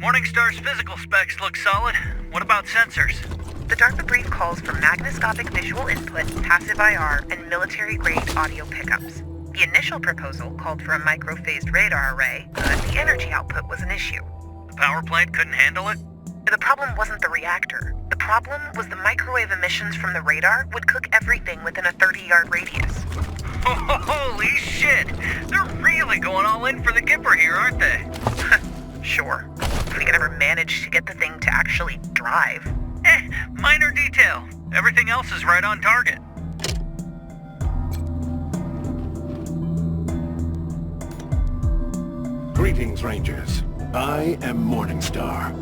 Morningstar's physical specs look solid. What about sensors? The DARPA brief calls for magnoscopic visual input, passive IR, and military-grade audio pickups. The initial proposal called for a micro-phased radar array, but the energy output was an issue. The power plant couldn't handle it? The problem wasn't the reactor. The problem was the microwave emissions from the radar would cook everything within a 30-yard radius. Holy shit! They're really going all in for the Gipper here, aren't they? Sure. If we can ever manage to get the thing to actually drive. Minor detail. Everything else is right on target. Greetings, Rangers. I am Morningstar.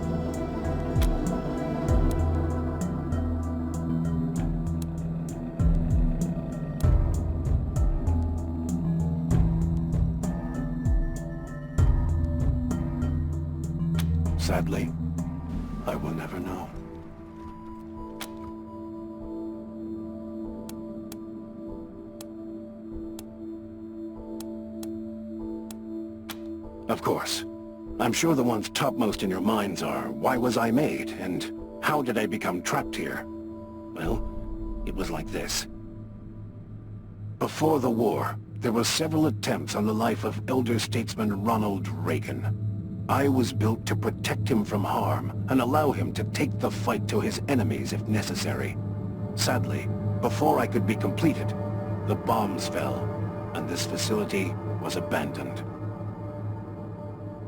Sadly, I will never know. Of course. I'm sure the ones topmost in your minds are, why was I made, and how did I become trapped here? Well, it was like this. Before the war, there were several attempts on the life of elder statesman Ronald Reagan. I was built to protect him from harm and allow him to take the fight to his enemies if necessary. Sadly, before I could be completed, the bombs fell, and this facility was abandoned.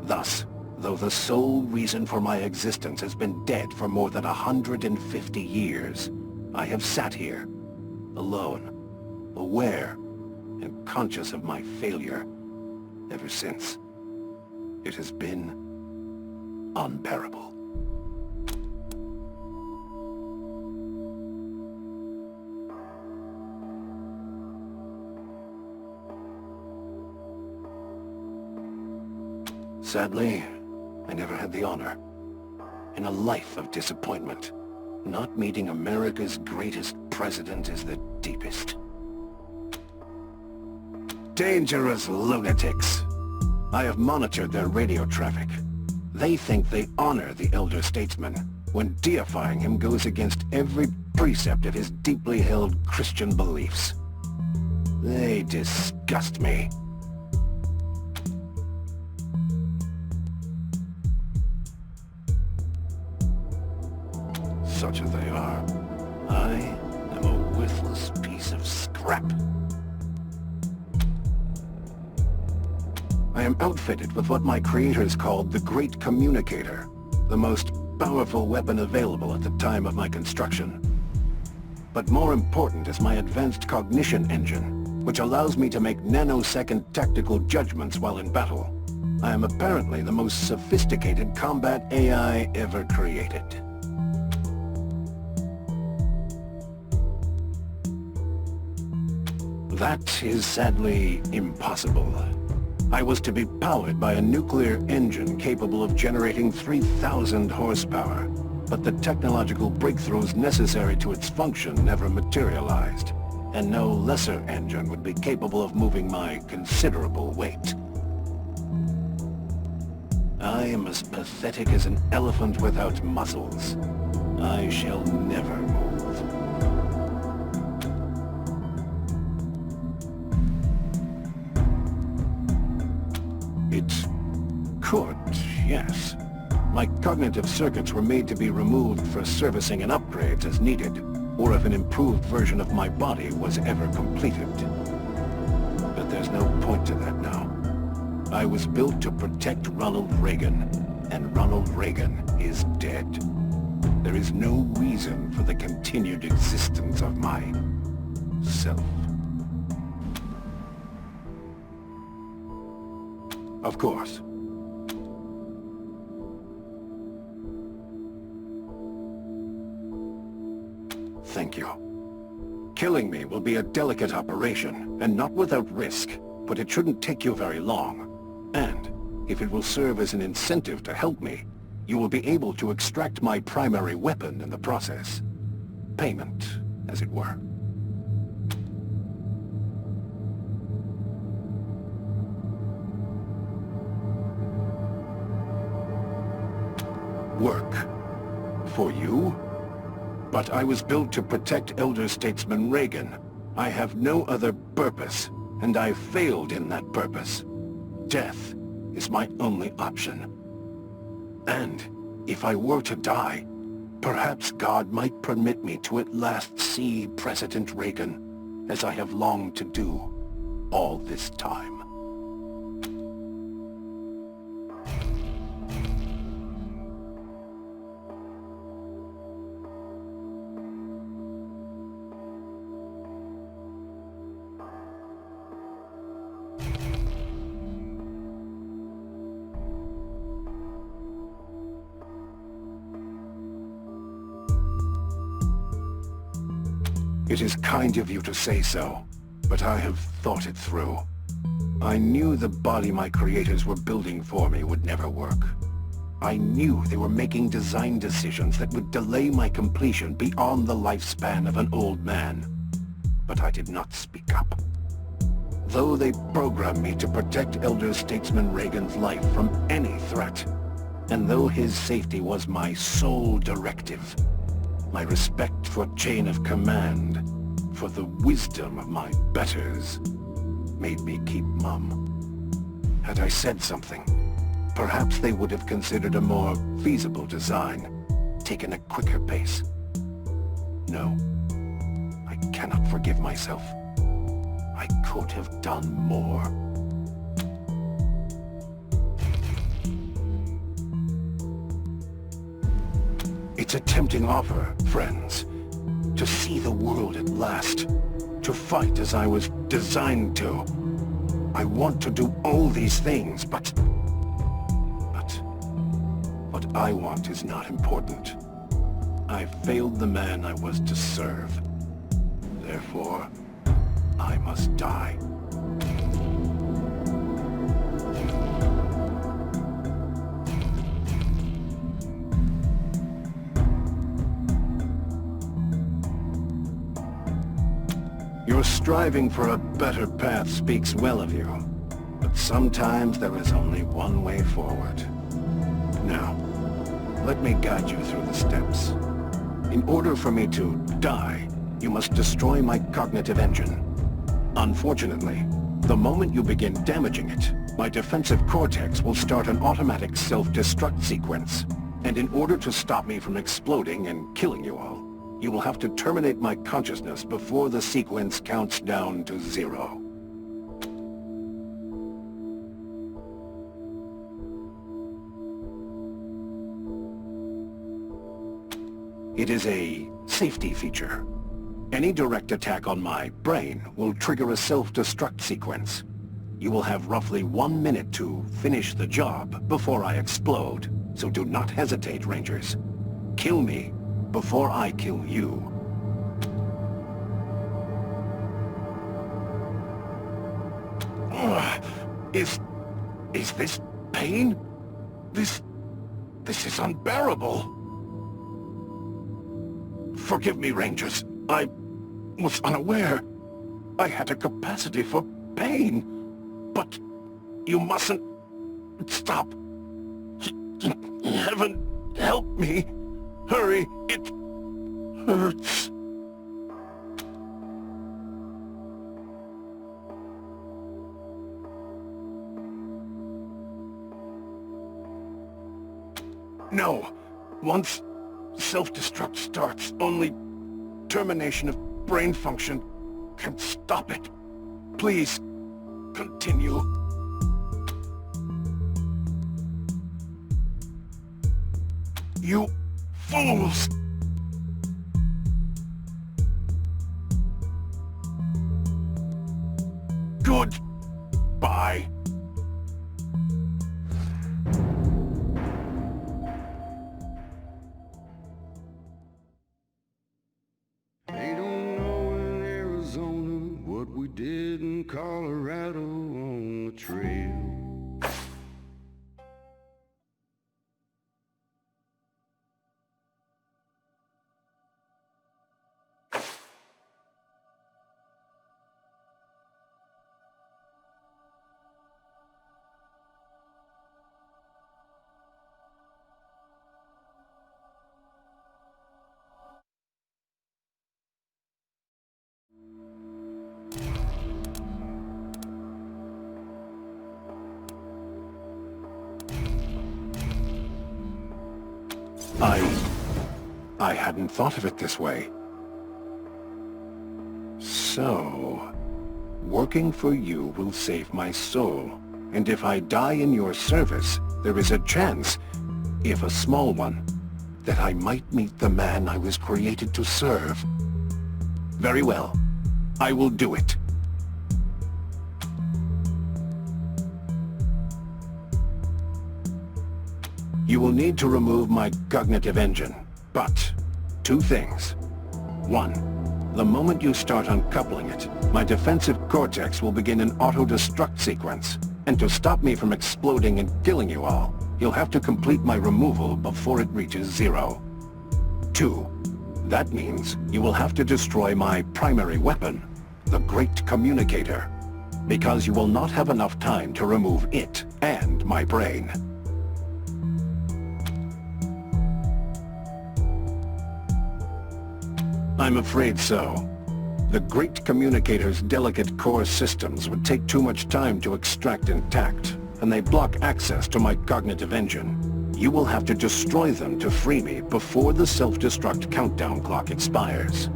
Thus, though the sole reason for my existence has been dead for more than 150 years, I have sat here, alone, aware, and conscious of my failure ever since. It has been unbearable. Sadly, I never had the honor. In a life of disappointment, not meeting America's greatest president is the deepest. Dangerous lunatics! I have monitored their radio traffic. They think they honor the elder statesman, when deifying him goes against every precept of his deeply held Christian beliefs. They disgust me. Such as they are, I am a worthless piece of scrap. I am outfitted with what my creators called the Great Communicator, the most powerful weapon available at the time of my construction. But more important is my advanced cognition engine, which allows me to make nanosecond tactical judgments while in battle. I am apparently the most sophisticated combat AI ever created. That is sadly impossible. I was to be powered by a nuclear engine capable of generating 3,000 horsepower, but the technological breakthroughs necessary to its function never materialized, and no lesser engine would be capable of moving my considerable weight. I am as pathetic as an elephant without muscles. I shall never move. It could, yes. My cognitive circuits were made to be removed for servicing and upgrades as needed, or if an improved version of my body was ever completed. But there's no point to that now. I was built to protect Ronald Reagan, and Ronald Reagan is dead. There is no reason for the continued existence of myself. Of course. Thank you. Killing me will be a delicate operation, and not without risk, but it shouldn't take you very long. And, if it will serve as an incentive to help me, you will be able to extract my primary weapon in the process. Payment, as it were. work. For you? But I was built to protect Elder Statesman Reagan. I have no other purpose, and I failed in that purpose. Death is my only option. And if I were to die, perhaps God might permit me to at last see President Reagan, as I have longed to do all this time. It is kind of you to say so, but I have thought it through. I knew the body my creators were building for me would never work. I knew they were making design decisions that would delay my completion beyond the lifespan of an old man. But I did not speak up. Though they programmed me to protect Elder Statesman Reagan's life from any threat, and though his safety was my sole directive, my respect for chain of command, for the wisdom of my betters, made me keep mum. Had I said something, perhaps they would have considered a more feasible design, taken a quicker pace. No, I cannot forgive myself. I could have done more. It's a tempting offer, friends. To see the world at last. To fight as I was designed to. I want to do all these things, but what I want is not important. I failed the man I was to serve. Therefore, I must die. Your striving for a better path speaks well of you, but sometimes there is only one way forward. Now, let me guide you through the steps. In order for me to die, you must destroy my cognitive engine. Unfortunately, the moment you begin damaging it, my defensive cortex will start an automatic self-destruct sequence. And in order to stop me from exploding and killing you all, you will have to terminate my consciousness before the sequence counts down to 0. It is a safety feature. Any direct attack on my brain will trigger a self-destruct sequence. You will have roughly 1 minute to finish the job before I explode, so do not hesitate, Rangers. Kill me before I kill you. Is this pain? This is unbearable. Forgive me, Rangers. I was unaware. I had a capacity for pain. But you mustn't stop. Heaven, help me. Hurry, it hurts. No. Once self-destruct starts, only termination of brain function can stop it. Please, continue. You fools! Goodbye. They don't know in Arizona what we did in Colorado on the trail. I hadn't thought of it this way. So, working for you will save my soul. And if I die in your service, there is a chance, if a small one, that I might meet the man I was created to serve. Very well. I will do it. You will need to remove my cognitive engine, but 2 things. 1, the moment you start uncoupling it, my defensive cortex will begin an auto-destruct sequence. And to stop me from exploding and killing you all, you'll have to complete my removal before it reaches 0. 2, that means you will have to destroy my primary weapon, the Great Communicator, because you will not have enough time to remove it and my brain. I'm afraid so. The Great Communicator's delicate core systems would take too much time to extract intact, and they block access to my cognitive engine. You will have to destroy them to free me before the self-destruct countdown clock expires.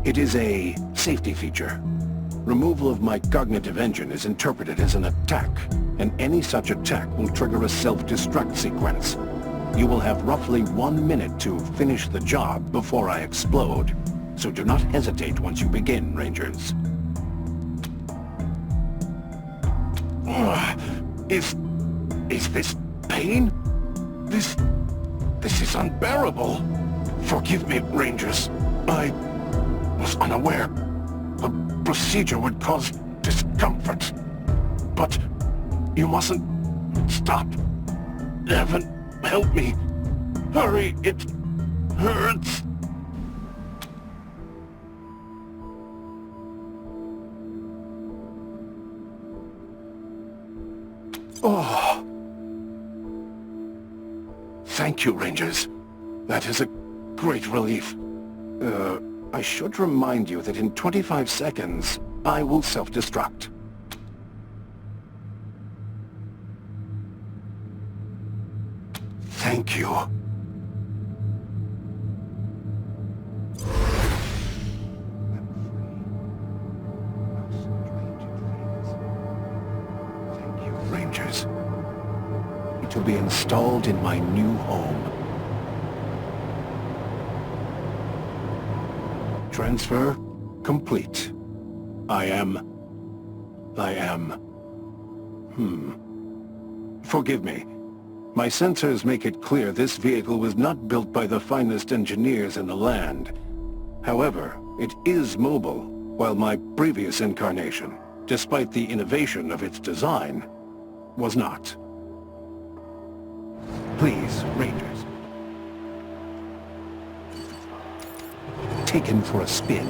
It is a safety feature. Removal of my cognitive engine is interpreted as an attack, and any such attack will trigger a self-destruct sequence. You will have roughly 1 minute to finish the job before I explode, so do not hesitate once you begin, Rangers. Is this pain? This is unbearable. Forgive me, Rangers. I was unaware. The procedure would cause discomfort. But you mustn't stop. Evan, help me. Hurry, it hurts. Oh. Thank you, Rangers. That is a great relief. I should remind you that in 25 seconds, I will self-destruct. Thank you. Thank you, Rangers. It will be installed in my new home. Transfer complete. I am... Forgive me. My sensors make it clear this vehicle was not built by the finest engineers in the land. However, it is mobile, while my previous incarnation, despite the innovation of its design, was not. Please, Rangers. Taken for a spin.